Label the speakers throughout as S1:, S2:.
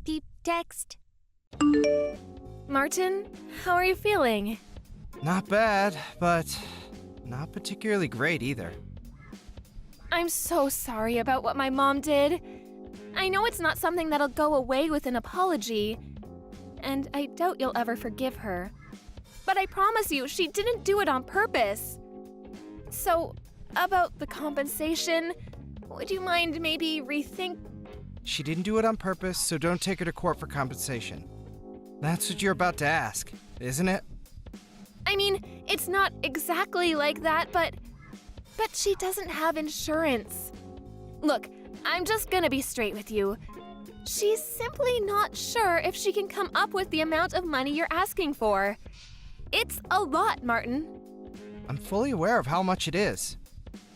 S1: pretext.
S2: Martin, how are you feeling?
S3: Not bad, but not particularly great either.
S2: I'm so sorry about what my mom did. I know it's not something that'll go away with an apology, and I doubt you'll ever forgive her. But I promise you, she didn't do it on purpose. So, about the compensation, would you mind maybe rethink?
S3: She didn't do it on purpose, so don't take her to court for compensation. That's what you're about to ask, isn't it?
S2: I mean, it's not exactly like that, but she doesn't have insurance. Look, I'm just gonna be straight with you. She's simply not sure if she can come up with the amount of money you're asking for. It's a lot, Martin.
S3: I'm fully aware of how much it is.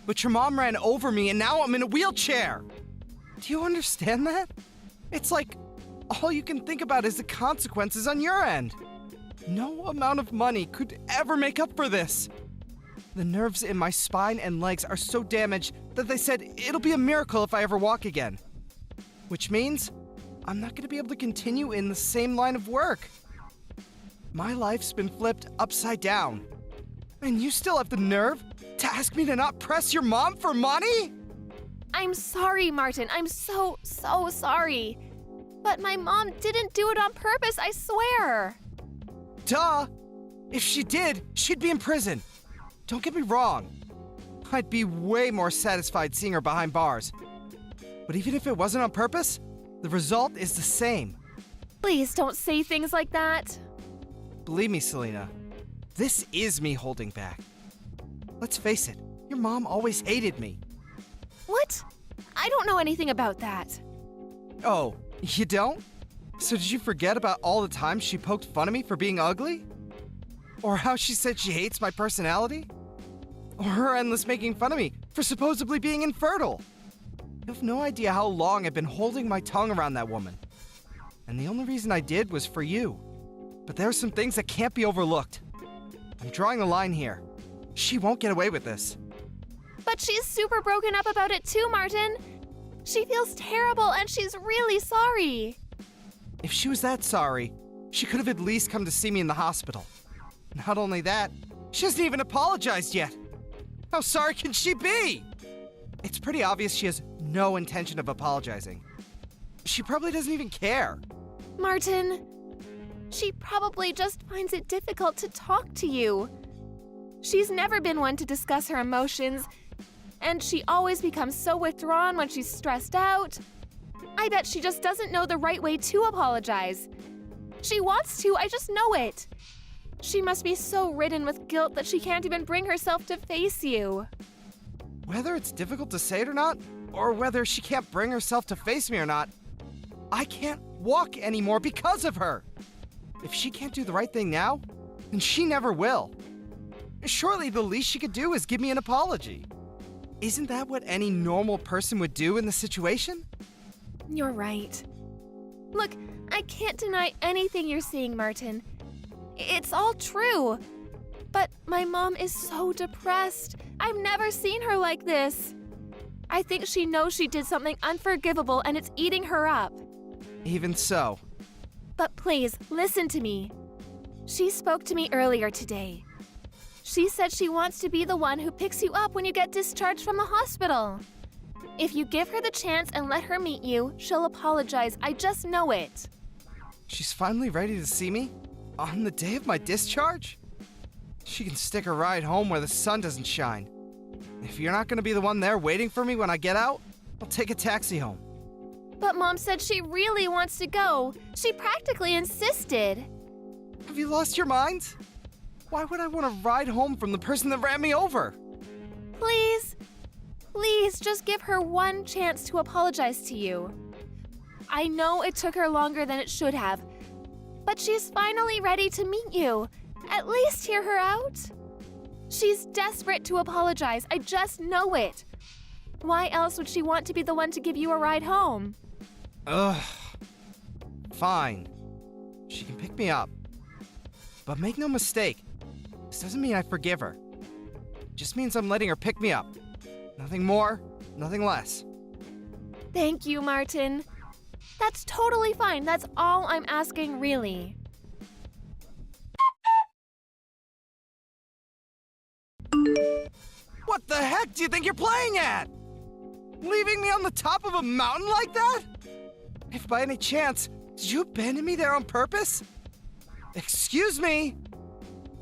S3: But your mom ran over me and now I'm in a wheelchair! Do you understand that? It's like all you can think about is the consequences on your end. No amount of money could ever make up for this. The nerves in my spine and legs are so damaged that they said it'll be a miracle if I ever walk again. Which means I'm not going to be able to continue in the same line of work. My life's been flipped upside down. And you still have the nerve to ask me to not press your mom for money?
S2: I'm sorry, Martin. I'm so sorry. But my mom didn't do it on purpose, I swear.
S3: Duh! If she did, she'd be in prison. Don't get me wrong. I'd be way more satisfied seeing her behind bars. But even if it wasn't on purpose, the result is the same.
S2: Please don't say things like that.
S3: Believe me, Selena, this is me holding back. Let's face it, your mom always hated me.
S2: What? I don't know anything about that.
S3: Oh, you don't? So did you forget about all the times she poked fun at me for being ugly? Or how she said she hates my personality? Or her endless making fun of me for supposedly being infertile? You have no idea how long I've been holding my tongue around that woman. And the only reason I did was for you. But there are some things that can't be overlooked. I'm drawing the line here. She won't get away with this.
S2: But she's super broken up about it too, Martin. She feels terrible and she's really sorry.
S3: If she was that sorry, she could have at least come to see me in the hospital. Not only that, she hasn't even apologized yet. How sorry can she be? It's pretty obvious she has no intention of apologizing. She probably doesn't even care.
S2: Martin, she probably just finds it difficult to talk to you. She's never been one to discuss her emotions, and she always becomes so withdrawn when she's stressed out. I bet she just doesn't know the right way to apologize. She wants to, I just know it. She must be so ridden with guilt that she can't even bring herself to face you.
S3: Whether it's difficult to say it or not, or whether she can't bring herself to face me or not, I can't walk anymore because of her. If she can't do the right thing now, then she never will. Surely the least she could do is give me an apology. Isn't that what any normal person would do in the situation?
S2: You're right. Look, I can't deny anything you're saying, Martin. It's all true. But my mom is so depressed. I've never seen her like this. I think she knows she did something unforgivable and it's eating her up.
S3: Even so.
S2: But please, listen to me. She spoke to me earlier today. She said she wants to be the one who picks you up when you get discharged from the hospital. If you give her the chance and let her meet you, she'll apologize. I just know it.
S3: She's finally ready to see me? On the day of my discharge? She can stick a ride home where the sun doesn't shine. If you're not going to be the one there waiting for me when I get out, I'll take a taxi home.
S2: But Mom said she really wants to go. She practically insisted.
S3: Have you lost your mind? Why would I want to ride home from the person that ran me over?
S2: Please, just give her one chance to apologize to you. I know it took her longer than it should have, but she's finally ready to meet you. At least hear her out. She's desperate to apologize. I just know it. Why else would she want to be the one to give you a ride home?
S3: Ugh. Fine. She can pick me up. But make no mistake, this doesn't mean I forgive her. It just means I'm letting her pick me up. Nothing more, nothing less.
S2: Thank you, Martin. That's totally fine. That's all I'm asking, really.
S3: What the heck do you think you're playing at? Leaving me on the top of a mountain like that? If by any chance, did you abandon me there on purpose? Excuse me?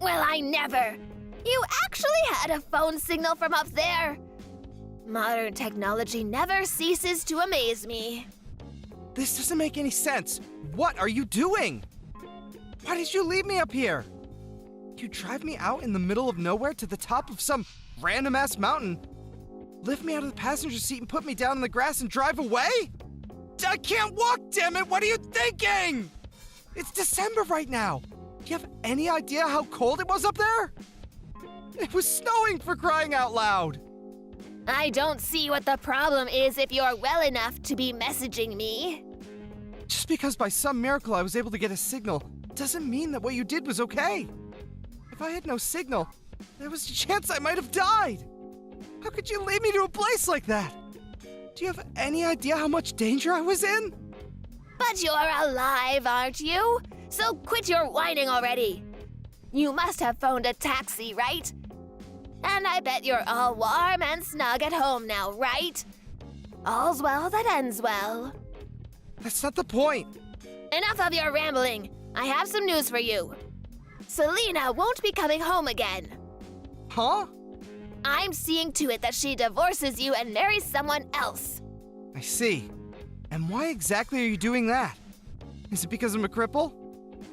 S2: Well, I never. You actually had a phone signal from up there. Modern technology never ceases to amaze me.
S3: This doesn't make any sense. What are you doing? Why did you leave me up here? You drive me out in the middle of nowhere to the top of some random-ass mountain, lift me out of the passenger seat and put me down in the grass and drive away? I can't walk, damn it! What are you thinking? It's December right now. Do you have any idea how cold it was up there? It was snowing, for crying out loud.
S2: I don't see what the problem is if you're well enough to be messaging me.
S3: Just because by some miracle I was able to get a signal doesn't mean that what you did was okay. If I had no signal, there was a chance I might have died. How could you lead me to a place like that? Do you have any idea how much danger I was in?
S2: But you're alive, aren't you? So quit your whining already. You must have phoned a taxi, right? And I bet you're all warm and snug at home now, right? All's well that ends well.
S3: That's not the point.
S2: Enough of your rambling. I have some news for you. Selena won't be coming home again.
S3: Huh?
S2: I'm seeing to it that she divorces you and marries someone else.
S3: I see. And why exactly are you doing that? Is it because I'm a cripple?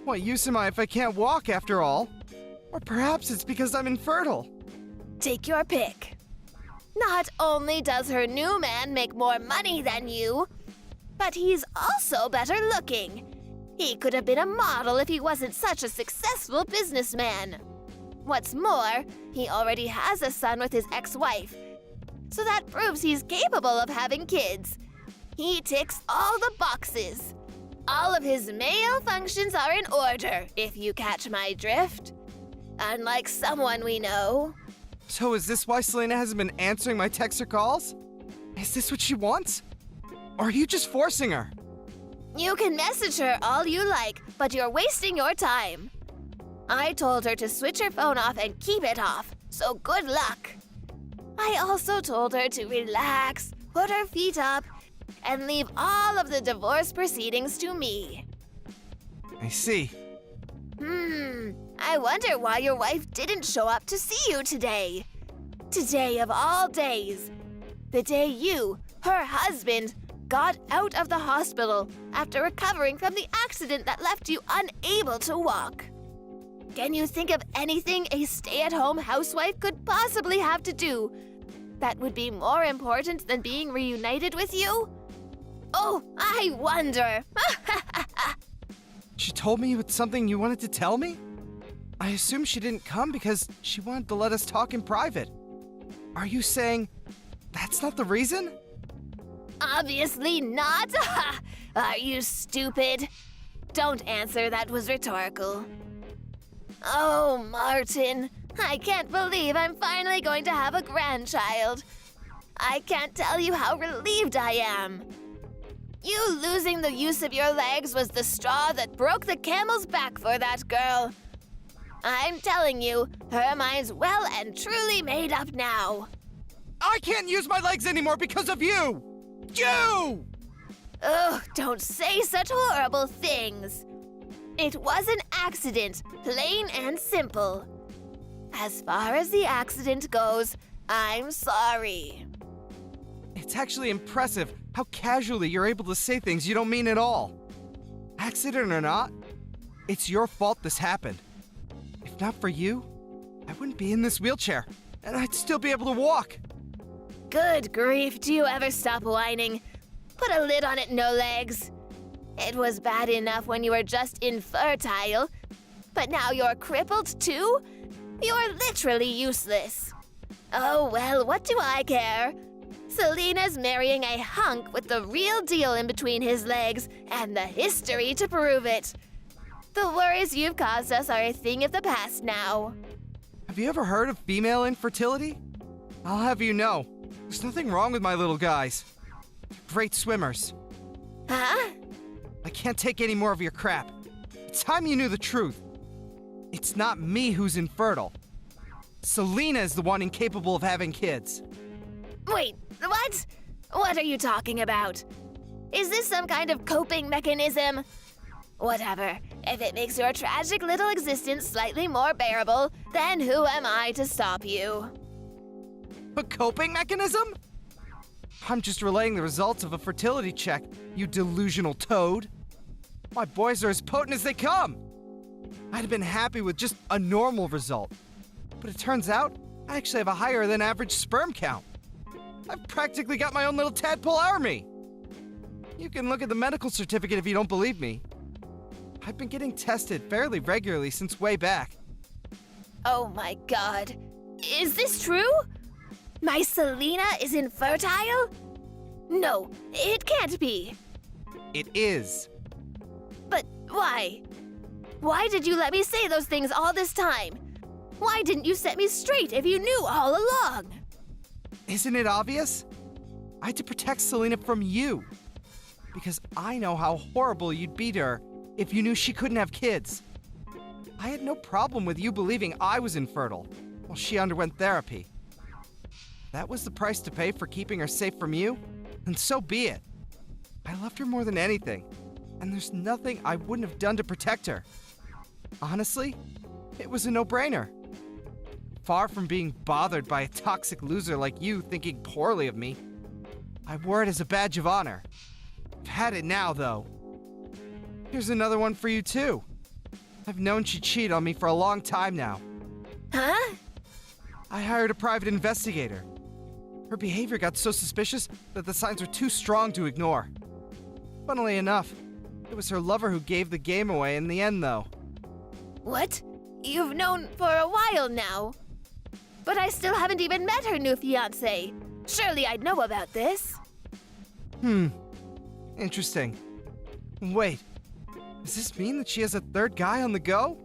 S3: What use am I if I can't walk after all? Or perhaps it's because I'm infertile.
S2: Take your pick. Not only does her new man make more money than you, but he's also better looking. He could have been a model if he wasn't such a successful businessman. What's more, he already has a son with his ex-wife, so that proves he's capable of having kids. He ticks all the boxes. All of his male functions are in order, if you catch my drift. Unlike someone we know.
S3: So is this why Selena hasn't been answering my texts or calls? Is this what she wants? Or are you just forcing her?
S2: You can message her all you like, but you're wasting your time. I told her to switch her phone off and keep it off, so good luck. I also told her to relax, put her feet up, and leave all of the divorce proceedings to me.
S3: I see.
S2: I wonder why your wife didn't show up to see you today. Today of all days. The day you, her husband, got out of the hospital after recovering from the accident that left you unable to walk. Can you think of anything a stay-at-home housewife could possibly have to do that would be more important than being reunited with you? Oh, I wonder.
S3: She told me it's something you wanted to tell me? I assume she didn't come because she wanted to let us talk in private. Are you saying that's not the reason?
S2: Obviously not. Are you stupid? Don't answer, that was rhetorical. Oh, Martin, I can't believe I'm finally going to have a grandchild. I can't tell you how relieved I am. You losing the use of your legs was the straw that broke the camel's back for that girl. I'm telling you, her mind's well and truly made up now.
S3: I can't use my legs anymore because of you! You!
S2: Ugh, don't say such horrible things. It was an accident, plain and simple. As far as the accident goes, I'm sorry.
S3: It's actually impressive how casually you're able to say things you don't mean at all. Accident or not, it's your fault this happened. If not for you, I wouldn't be in this wheelchair, and I'd still be able to walk.
S2: Good grief, do you ever stop whining? Put a lid on it, no legs. It was bad enough when you were just infertile, but now you're crippled too? You're literally useless. Oh well, what do I care? Selena's marrying a hunk with the real deal in between his legs and the history to prove it. The worries you've caused us are a thing of the past now.
S3: Have you ever heard of female infertility? I'll have you know, there's nothing wrong with my little guys. They're great swimmers.
S2: Huh?
S3: can't take any more of your crap. It's time you knew the truth. It's not me who's infertile. Selena is the one incapable of having kids.
S2: Wait, what? What are you talking about? Is this some kind of coping mechanism? Whatever. If it makes your tragic little existence slightly more bearable, then who am I to stop you?
S3: A coping mechanism? I'm just relaying the results of a fertility check, you delusional toad. My boys are as potent as they come. I'd have been happy with just a normal result. But it turns out, I actually have a higher than average sperm count. I've practically got my own little tadpole army. You can look at the medical certificate if you don't believe me. I've been getting tested fairly regularly since way back.
S2: Oh my god. Is this true? My Selena is infertile? No, it can't be.
S3: It is.
S2: But why? Why did you let me say those things all this time? Why didn't you set me straight if you knew all along?
S3: Isn't it obvious? I had to protect Selena from you. Because I know how horrible you'd be to her if you knew she couldn't have kids. I had no problem with you believing I was infertile while she underwent therapy. That was the price to pay for keeping her safe from you, and so be it. I loved her more than anything, and there's nothing I wouldn't have done to protect her. Honestly, it was a no-brainer. Far from being bothered by a toxic loser like you thinking poorly of me, I wore it as a badge of honor. I've had it now, though. Here's another one for you, too. I've known she'd cheat on me for a long time now.
S2: Huh?
S3: I hired a private investigator. Her behavior got so suspicious that the signs were too strong to ignore. Funnily enough, it was her lover who gave the game away in the end, though.
S2: What? You've known for a while now. But I still haven't even met her new fiancé. Surely I'd know about this.
S3: Interesting. Wait, does this mean that she has a third guy on the go?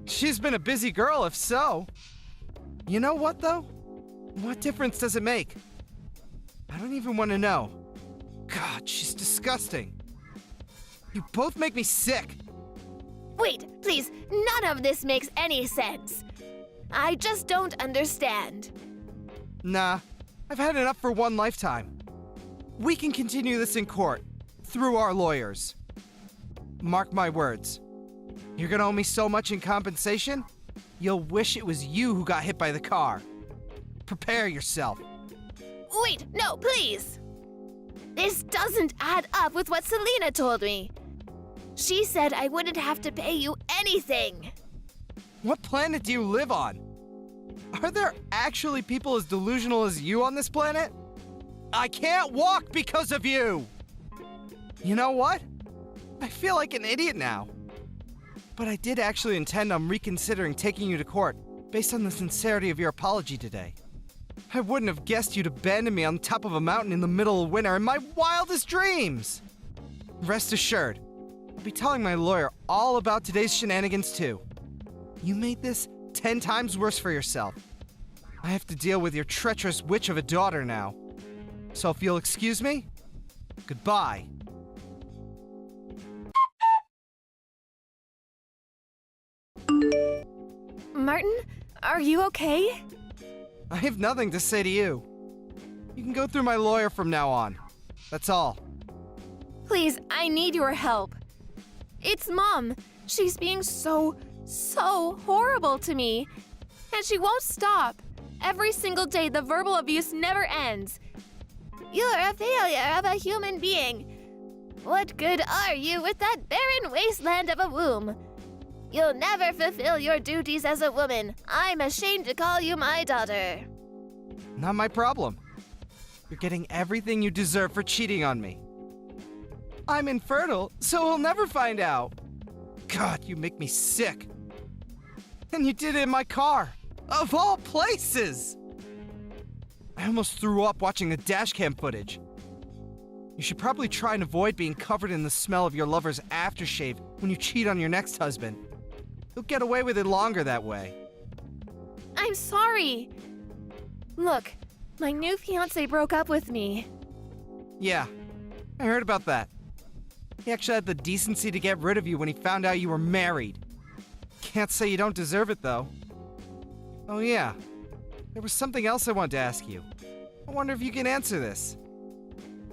S3: She's been a busy girl if so. You know what, though? What difference does it make? I don't even want to know. God, she's disgusting. You both make me sick.
S2: Wait, please, none of this makes any sense. I just don't understand.
S3: Nah, I've had enough for one lifetime. We can continue this in court, through our lawyers. Mark my words. You're gonna owe me so much in compensation, you'll wish it was you who got hit by the car. Prepare yourself.
S2: Wait, no, please! This doesn't add up with what Selena told me. She said I wouldn't have to pay you anything.
S3: What planet do you live on? Are there actually people as delusional as you on this planet? I can't walk because of you! You know what? I feel like an idiot now. But I did actually intend on reconsidering taking you to court based on the sincerity of your apology today. I wouldn't have guessed you'd abandon me on top of a mountain in the middle of winter in my wildest dreams! Rest assured, I'll be telling my lawyer all about today's shenanigans too. You made this 10 times worse for yourself. I have to deal with your treacherous witch of a daughter now. So if you'll excuse me, goodbye.
S2: Martin, are you okay?
S3: I have nothing to say to you. You can go through my lawyer from now on. That's all.
S2: Please, I need your help. It's Mom. She's being so horrible to me. And she won't stop. Every single day, the verbal abuse never ends. You're a failure of a human being. What good are you with that barren wasteland of a womb? You'll never fulfill your duties as a woman. I'm ashamed to call you my daughter.
S3: Not my problem. You're getting everything you deserve for cheating on me. I'm infertile, so he'll never find out. God, you make me sick. And you did it in my car. Of all places! I almost threw up watching the dashcam footage. You should probably try and avoid being covered in the smell of your lover's aftershave when you cheat on your next husband. You'll get away with it longer that way.
S2: I'm sorry. Look, my new fiancé broke up with me.
S3: Yeah, I heard about that. He actually had the decency to get rid of you when he found out you were married. Can't say you don't deserve it, though. Oh yeah, there was something else I wanted to ask you. I wonder if you can answer this.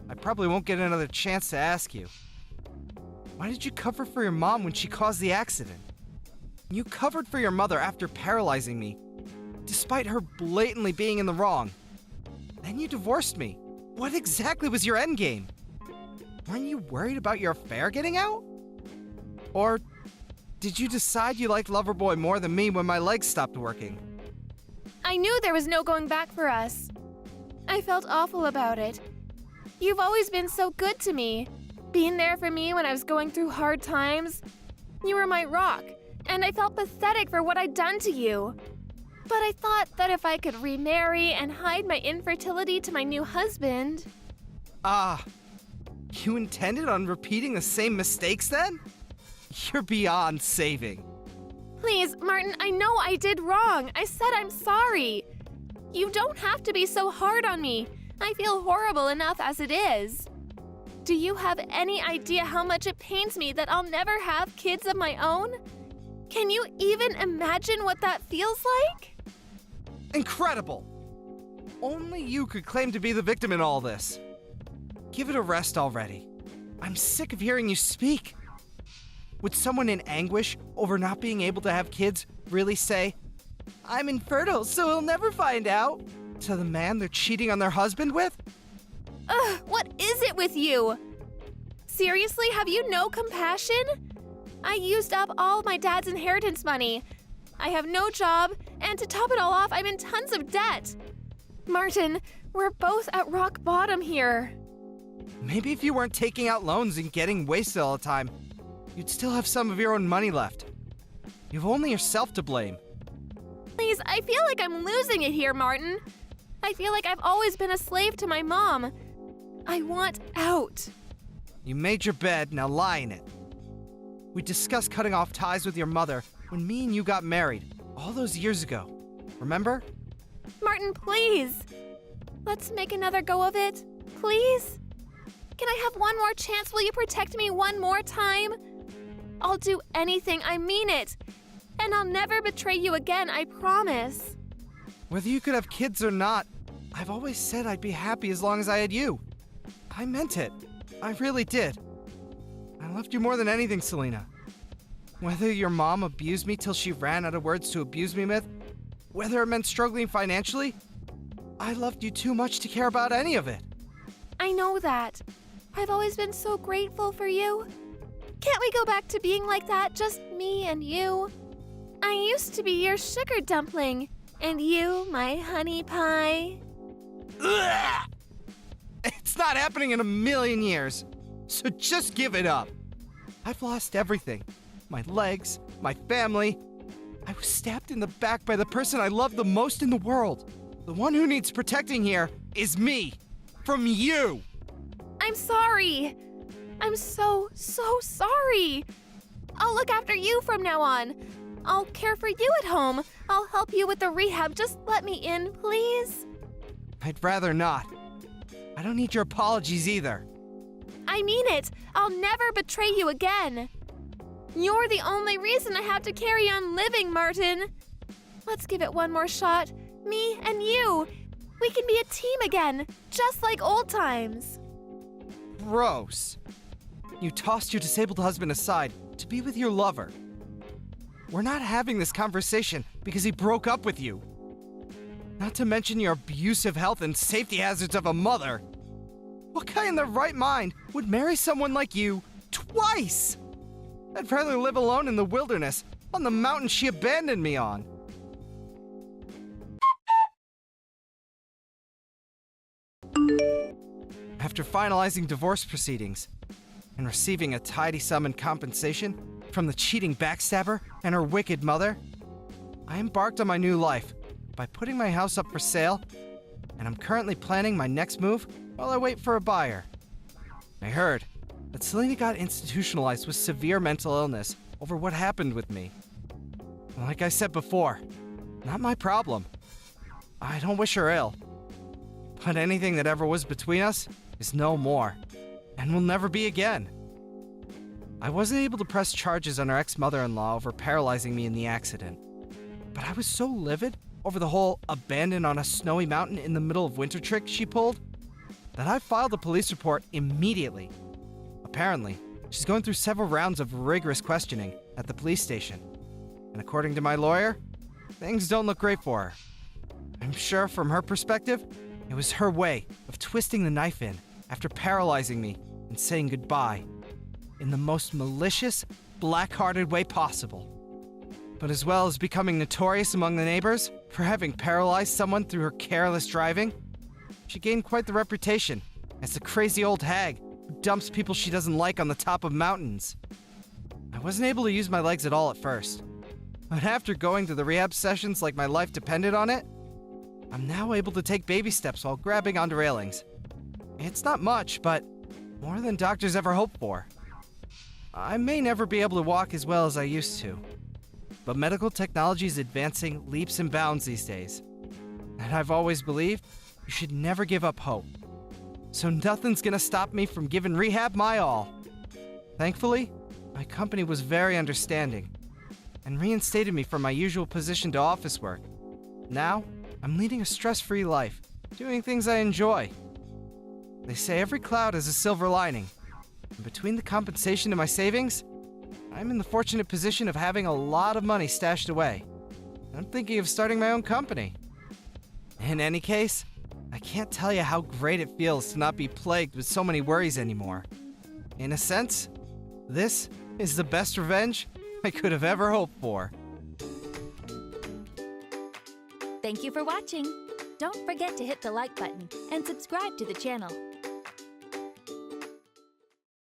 S3: I probably won't get another chance to ask you. Why did you cover for your mom when she caused the accident? You covered for your mother after paralyzing me, despite her blatantly being in the wrong. Then you divorced me. What exactly was your endgame? Weren't you worried about your affair getting out? Or did you decide you liked Loverboy more than me when my legs stopped working?
S2: I knew there was no going back for us. I felt awful about it. You've always been so good to me, being there for me when I was going through hard times. You were my rock, and I felt pathetic for what I'd done to you. But I thought that if I could remarry and hide my infertility to my new husband...
S3: You intended on repeating the same mistakes then? You're beyond saving.
S2: Please, Martin, I know I did wrong. I said I'm sorry. You don't have to be so hard on me. I feel horrible enough as it is. Do you have any idea how much it pains me that I'll never have kids of my own? Can you even imagine what that feels like?
S3: Incredible! Only you could claim to be the victim in all this. Give it a rest already. I'm sick of hearing you speak. Would someone in anguish over not being able to have kids really say, "I'm infertile, so he'll never find out," to the man they're cheating on their husband with?
S2: Ugh, what is it with you? Seriously, have you no compassion? I used up all my dad's inheritance money. I have no job, and to top it all off, I'm in tons of debt. Martin, we're both at rock bottom here.
S3: Maybe if you weren't taking out loans and getting wasted all the time, you'd still have some of your own money left. You've only yourself to blame.
S2: Please, I feel like I'm losing it here, Martin. I feel like I've always been a slave to my mom. I want out.
S3: You made your bed, now lie in it. We discussed cutting off ties with your mother when me and you got married, all those years ago. Remember?
S2: Martin, please. Let's make another go of it, please? Can I have one more chance? Will you protect me one more time? I'll do anything, I mean it. And I'll never betray you again, I promise.
S3: Whether you could have kids or not, I've always said I'd be happy as long as I had you. I meant it. I really did. I loved you more than anything, Selena. Whether your mom abused me till she ran out of words to abuse me with, whether it meant struggling financially, I loved you too much to care about any of it.
S2: I know that. I've always been so grateful for you. Can't we go back to being like that, just me and you? I used to be your sugar dumpling, and you my honey pie.
S3: Ugh! It's not happening in a million years, so just give it up. I've lost everything. My legs, my family. I was stabbed in the back by the person I love the most in the world. The one who needs protecting here is me. From you.
S2: I'm sorry. I'm so sorry. I'll look after you from now on. I'll care for you at home. I'll help you with the rehab. Just let me in, please.
S3: I'd rather not. I don't need your apologies either.
S2: I mean it. I'll never betray you again. You're the only reason I have to carry on living, Martin. Let's give it one more shot. Me and you. We can be a team again, just like old times.
S3: Gross. You tossed your disabled husband aside to be with your lover. We're not having this conversation because he broke up with you. Not to mention your abusive health and safety hazards of a mother. What guy in their right mind would marry someone like you twice? I'd rather live alone in the wilderness, on the mountain she abandoned me on. After finalizing divorce proceedings and receiving a tidy sum in compensation from the cheating backstabber and her wicked mother, I embarked on my new life by putting my house up for sale, and I'm currently planning my next move while I wait for a buyer. I heard that Selena got institutionalized with severe mental illness over what happened with me. Like I said before, not my problem. I don't wish her ill. But anything that ever was between us is no more, and will never be again. I wasn't able to press charges on her ex-mother-in-law over paralyzing me in the accident. But I was so livid over the whole abandoned on a snowy mountain in the middle of winter trick she pulled that I filed a police report immediately. Apparently, she's going through several rounds of rigorous questioning at the police station. And according to my lawyer, things don't look great for her. I'm sure from her perspective, it was her way of twisting the knife in after paralyzing me and saying goodbye in the most malicious, black-hearted way possible. But as well as becoming notorious among the neighbors for having paralyzed someone through her careless driving, she gained quite the reputation as the crazy old hag who dumps people she doesn't like on the top of mountains. I wasn't able to use my legs at all at first, but after going to the rehab sessions like my life depended on it, I'm now able to take baby steps while grabbing onto railings. It's not much, but more than doctors ever hoped for. I may never be able to walk as well as I used to, but medical technology is advancing leaps and bounds these days. And I've always believed you should never give up hope. So nothing's gonna stop me from giving rehab my all. Thankfully, my company was very understanding and reinstated me from my usual position to office work. Now, I'm leading a stress-free life, doing things I enjoy. They say every cloud has a silver lining, and between the compensation and my savings, I'm in the fortunate position of having a lot of money stashed away. I'm thinking of starting my own company. In any case, I can't tell you how great it feels to not be plagued with so many worries anymore. In a sense, this is the best revenge I could have ever hoped for.
S1: Thank you for watching. Don't forget to hit the like button and subscribe to the channel.